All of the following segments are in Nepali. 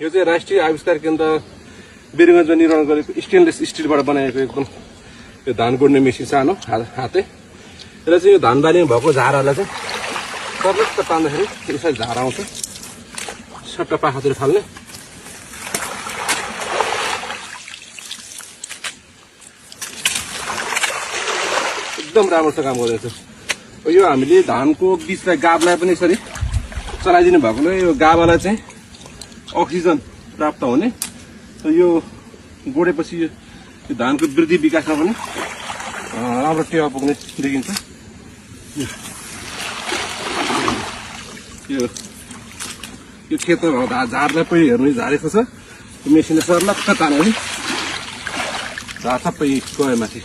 यो चाहिँ राष्ट्रिय आविष्कार केन्द्र वीरगञ्जमा निर्माण गरेको स्टेनलेस स्टिलबाट बनाएको एकदम यो धान गोड्ने मेसिन सानो हाते र चाहिँ यो धान बालीमा भएको झारहरूलाई चाहिँ सर्लक्क तान्दाखेरि यसरी झार आउँछ सट्ट पाखातिर फाल्ने एकदम राम्रो छ काम गर्दैछ यो हामीले धानको बीजलाई गाबलाई पनि यसरी चलाइदिनु भएकोले यो गाबालाई चाहिँ अक्सिजन प्राप्त हुने र यो गोडेपछि यो धानको वृद्धि विकासमा पनि राम्रो टेवा पुग्ने देखिन्छ यो खेतमा भएको झारलाई पनि हेर्नु झारेको छ मेसिनले सर्लक्क तान्यो भने झार सबै गयो माथि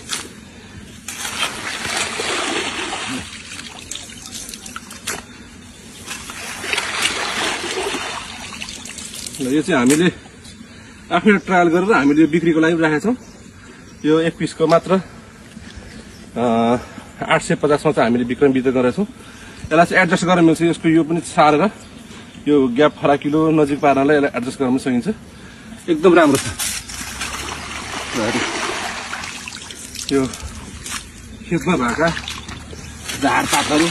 यो चाहिँ हामीले आफै ट्रायल गरेर हामीले बिक्रीको लागि राखेका छौँ यो एक पिसको मात्र 850 मा चाहिँ हामीले विक्रम वितरण गरेका छौँ यसलाई चाहिँ एडजस्ट गर्न मिल्छ यसको यो पनि सारेर यो ग्याप फराकिलो नजिक पार्नलाई यसलाई एडजस्ट गर्न पनि सकिन्छ एकदम राम्रो छ यो खेतमा भएका झारपातहरू